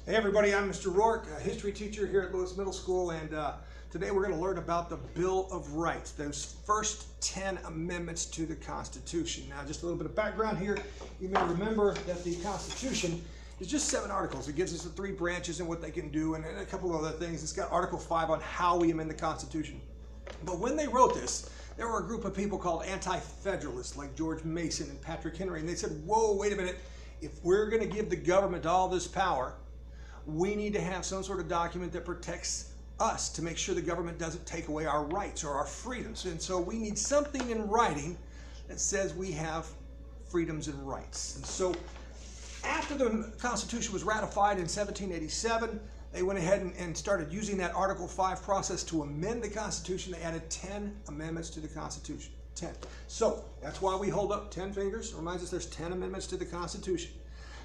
Hey everybody, I'm Mr. Rourke, a history teacher here at Lewis Middle School, and today we're going to learn about the Bill of Rights, those first 10 amendments to the Constitution. Now, just a little bit of background here. You may remember that the Constitution is just 7 articles. It gives us the 3 branches and what they can do, and a couple of other things. It's got Article 5 on how we amend the Constitution. But when they wrote this, there were a group of people called anti-federalists like George Mason and Patrick Henry, and they said, whoa, wait a minute, if we're going to give the government all this power, we need to have some sort of document that protects us to make sure the government doesn't take away our rights or our freedoms. And so we need something in writing that says we have freedoms and rights. And so after the Constitution was ratified in 1787, they went ahead and started using that Article 5 process to amend the Constitution. They added 10 amendments to the Constitution. 10. So that's why we hold up 10 fingers. It reminds us there's 10 amendments to the Constitution.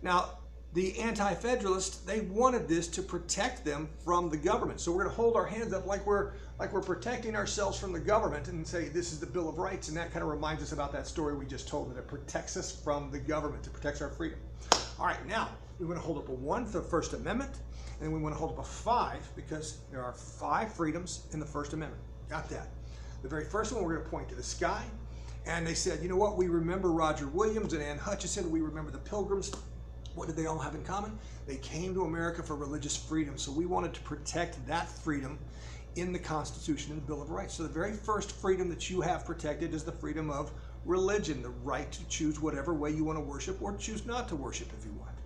Now, the anti-federalists, they wanted this to protect them from the government. So we're going to hold our hands up like we're protecting ourselves from the government and say this is the Bill of Rights, and that kind of reminds us about that story we just told, that it protects us from the government, it protects our freedom. All right, now we want to hold up a 1 for the First Amendment, and we want to hold up a 5 because there are 5 freedoms in the First Amendment. Got that? The very first one, we're going to point to the sky, and they said, you know what, we remember Roger Williams and Anne Hutchinson, we remember the Pilgrims. What did they all have in common? They came to America for religious freedom, so we wanted to protect that freedom in the Constitution and the Bill of Rights. So the very first freedom that you have protected is the freedom of religion, the right to choose whatever way you want to worship or choose not to worship if you want.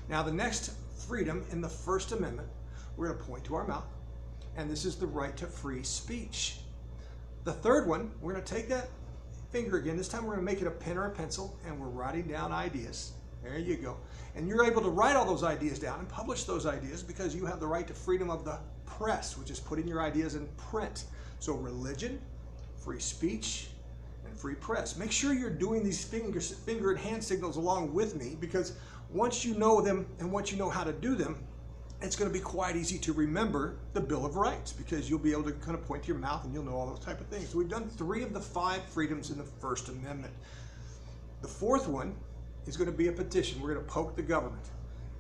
Now the next freedom in the First Amendment, we're going to point to our mouth, and this is the right to free speech. The third one, we're going to take that finger again. This time we're going to make it a pen or a pencil, and we're writing down ideas. There you go. And you're able to write all those ideas down and publish those ideas because you have the right to freedom of the press, which is putting your ideas in print. So religion, free speech, and free press. Make sure you're doing these finger and hand signals along with me, because once you know them and once you know how to do them, it's going to be quite easy to remember the Bill of Rights, because you'll be able to kind of point to your mouth and you'll know all those type of things. So we've done 3 of the 5 freedoms in the First Amendment. The fourth one is going to be a petition. We're going to poke the government,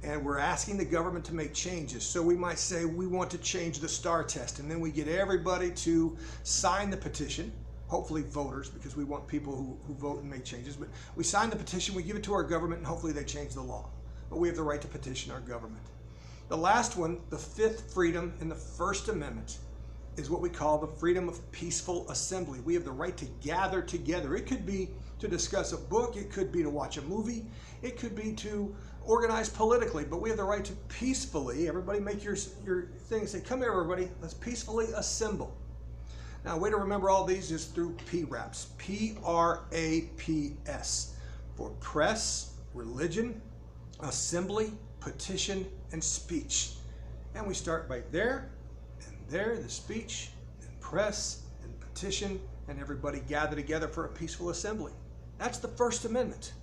and we're asking the government to make changes. So we might say we want to change the STAR test, and then we get everybody to sign the petition, hopefully voters, because we want people who vote and make changes. But we sign the petition, we give it to our government, and hopefully they change the law. But we have the right to petition our government. The last one, the 5th freedom in the First Amendment, is what we call the freedom of peaceful assembly. We have the right to gather together. It could be to discuss a book, it could be to watch a movie, it could be to organize politically, but we have the right to peacefully, everybody make your things, say, come here everybody, let's peacefully assemble. Now, a way to remember all these is through PRAPS, P-R-A-P-S, for press, religion, assembly, petition, and speech. And we start right there, and there, the speech, and press, and petition, and everybody gather together for a peaceful assembly. That's the First Amendment.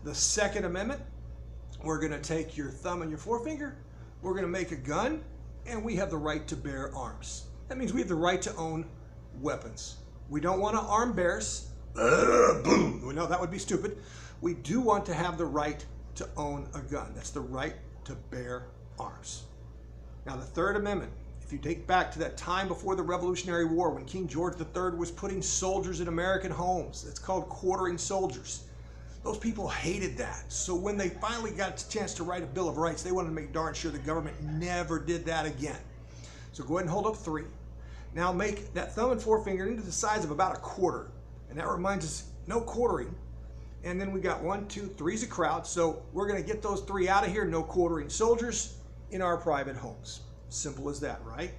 The Second Amendment, we're going to take your thumb and your forefinger, we're going to make a gun, and we have the right to bear arms. That means we have the right to own weapons. We don't want to arm bears. Boom! We know that would be stupid. We do want to have the right to own a gun. That's the right to bear arms. Now the Third Amendment, if you take back to that time before the Revolutionary War, when King George III was putting soldiers in American homes, it's called quartering soldiers. Those people hated that. So when they finally got a chance to write a Bill of Rights, they wanted to make darn sure the government never did that again. So go ahead and hold up 3. Now make that thumb and forefinger into the size of about a quarter. And that reminds us, no quartering. And then we got 1, 2, 3's a crowd. So we're going to get those 3 out of here, no quartering soldiers in our private homes. Simple as that, right?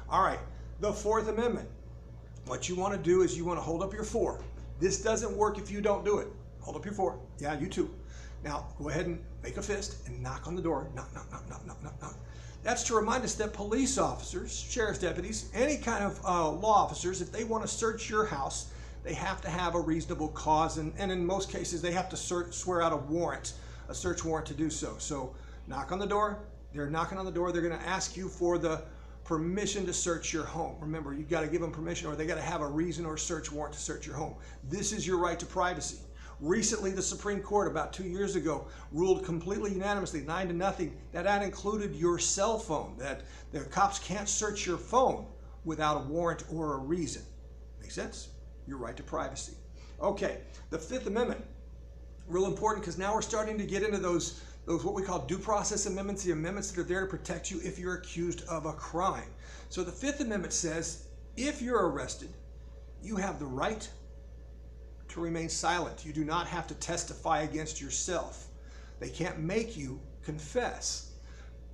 All right, the Fourth Amendment. What you want to do is you want to hold up your 4. This doesn't work if you don't do it. Hold up your 4. Yeah, you too. Now, go ahead and make a fist and knock on the door. Knock, knock, knock, knock, knock, knock, knock. That's to remind us that police officers, sheriff's deputies, any kind of law officers, if they want to search your house, they have to have a reasonable cause, and in most cases, they have to swear out a warrant, a search warrant to do so. So knock on the door. They're knocking on the door. They're going to ask you for the permission to search your home. Remember, you've got to give them permission, or they got to have a reason or search warrant to search your home. This is your right to privacy. Recently, the Supreme Court, about 2 years ago, ruled completely unanimously, 9-0, that included your cell phone, that the cops can't search your phone without a warrant or a reason. Make sense? Your right to privacy. Okay, the Fifth Amendment, real important, because now we're starting to get into those what we call due process amendments, the amendments that are there to protect you if you're accused of a crime. So the Fifth Amendment says, if you're arrested, you have the right to remain silent. You do not have to testify against yourself. They can't make you confess.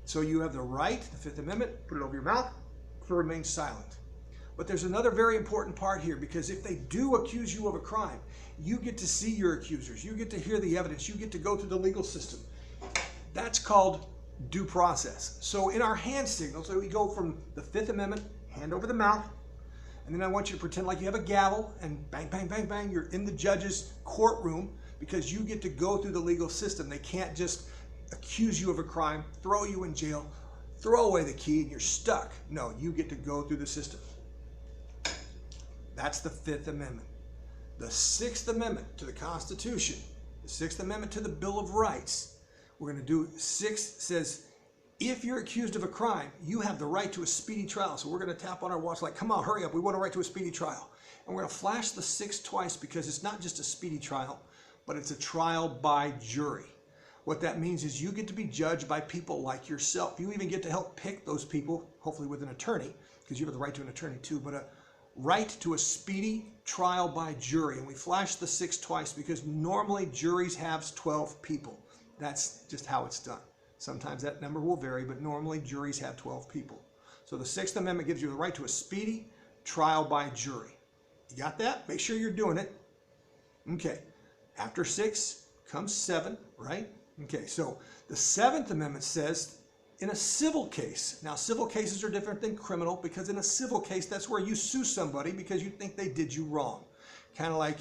So you have the right, the Fifth Amendment, put it over your mouth, to remain silent. But there's another very important part here, because if they do accuse you of a crime, you get to see your accusers. You get to hear the evidence. You get to go through the legal system. That's called due process. So in our hand signals, so we go from the Fifth Amendment, hand over the mouth, and then I want you to pretend like you have a gavel and bang, bang, bang, bang, you're in the judge's courtroom, because you get to go through the legal system. They can't just accuse you of a crime, throw you in jail, throw away the key, and you're stuck. No, you get to go through the system. That's the Fifth Amendment. The Sixth Amendment to the Constitution, the Sixth Amendment to the Bill of Rights, we're going to do 6 says, if you're accused of a crime, you have the right to a speedy trial. So we're going to tap on our watch like, come on, hurry up. We want a right to a speedy trial. And we're going to flash the 6 twice, because it's not just a speedy trial, but it's a trial by jury. What that means is you get to be judged by people like yourself. You even get to help pick those people, hopefully with an attorney, because you have the right to an attorney too, but a right to a speedy trial by jury. And we flash the 6 twice because normally juries have 12 people. That's just how it's done. Sometimes that number will vary, but normally juries have 12 people. So the Sixth Amendment gives you the right to a speedy trial by jury. You got that? Make sure you're doing it. Okay. After 6 comes 7, right? Okay, so the Seventh Amendment says in a civil case. Now, civil cases are different than criminal, because in a civil case, that's where you sue somebody because you think they did you wrong. Kind of like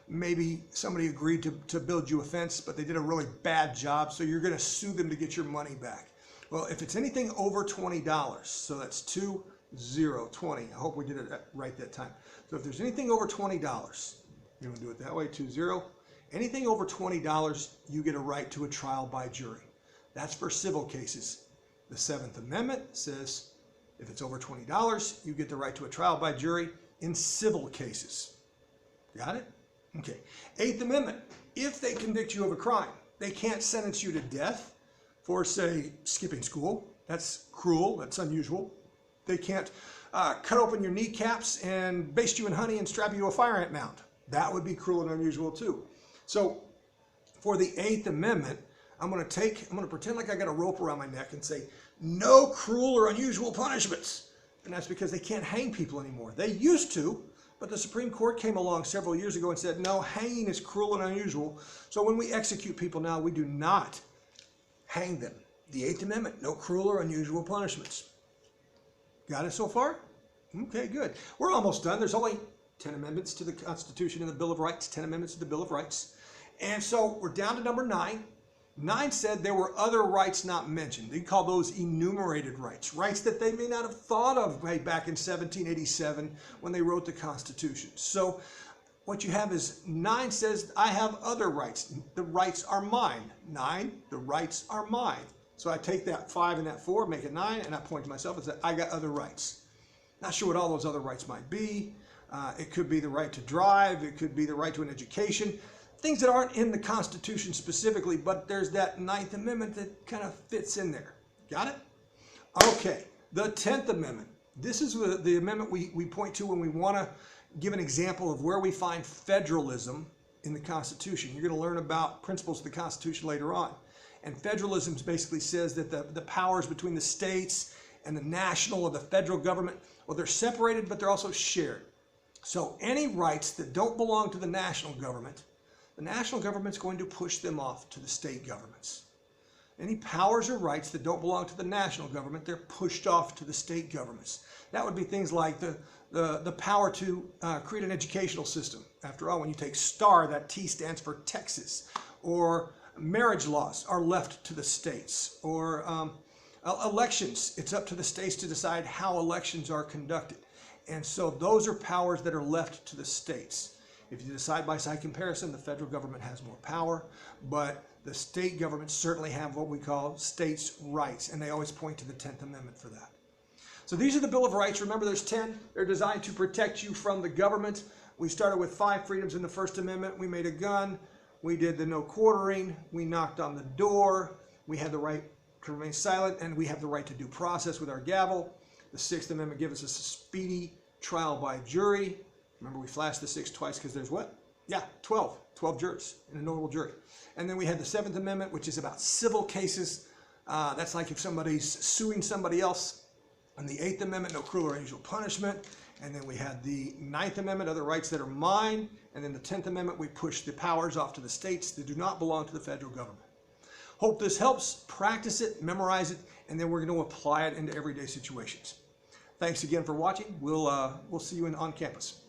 maybe somebody agreed to build you a fence, but they did a really bad job, so you're going to sue them to get your money back. Well, if it's anything over $20, so that's 20, 20. I hope we did it right that time. So if there's anything over $20, you're going to do it that way, 20. Anything over $20, you get a right to a trial by jury. That's for civil cases. The Seventh Amendment says if it's over $20, you get the right to a trial by jury in civil cases. Got it? Okay. Eighth Amendment, if they convict you of a crime, they can't sentence you to death for, say, skipping school. That's cruel. That's unusual. They can't cut open your kneecaps and baste you in honey and strap you to a fire ant mound. That would be cruel and unusual too. So for the Eighth Amendment, I'm going to pretend like I got a rope around my neck and say, no cruel or unusual punishments. And that's because they can't hang people anymore. They used to, but the Supreme Court came along several years ago and said, no, hanging is cruel and unusual. So when we execute people now, we do not hang them. The Eighth Amendment, no cruel or unusual punishments. Got it so far? Okay, good. We're almost done. There's only 10 amendments to the Constitution and the Bill of Rights, 10 amendments to the Bill of Rights. And so we're down to number 9. 9 said there were other rights not mentioned. They call those enumerated rights, rights that they may not have thought of way back in 1787 when they wrote the Constitution. So what you have is 9 says, I have other rights. The rights are mine. 9, the rights are mine. So I take that 5 and that 4, make it 9, and I point to myself and say, I got other rights. Not sure what all those other rights might be. It could be the right to drive. It could be the right to an education. Things that aren't in the Constitution specifically, but there's that 9th Amendment that kind of fits in there. Got it? Okay, the 10th Amendment. This is the amendment we point to when we want to give an example of where we find federalism in the Constitution. You're going to learn about principles of the Constitution later on. And federalism basically says that the powers between the states and the national or the federal government, well, they're separated, but they're also shared. So any rights that don't belong to the national government, the national government's going to push them off to the state governments. Any powers or rights that don't belong to the national government, they're pushed off to the state governments. That would be things like the power to create an educational system. After all, when you take STAR, that T stands for Texas. Or marriage laws are left to the states. Or elections, it's up to the states to decide how elections are conducted. And so those are powers that are left to the states. If you do a side-by-side comparison, the federal government has more power, but the state governments certainly have what we call states' rights, and they always point to the 10th Amendment for that. So these are the Bill of Rights. Remember, there's 10. They're designed to protect you from the government. We started with 5 freedoms in the First Amendment. We made a gun. We did the no quartering. We knocked on the door. We had the right to remain silent, and we have the right to due process with our gavel. The 6th Amendment gives us a speedy trial by jury. Remember, we flashed the 6 twice because there's what? Yeah, 12 jurors in a normal jury. And then we had the 7th Amendment, which is about civil cases. That's like if somebody's suing somebody else. And the 8th Amendment, no cruel or unusual punishment. And then we had the 9th Amendment, other rights that are mine. And then the 10th Amendment, we push the powers off to the states that do not belong to the federal government. Hope this helps. Practice it, memorize it, and then we're going to apply it into everyday situations. Thanks again for watching. We'll see you on campus.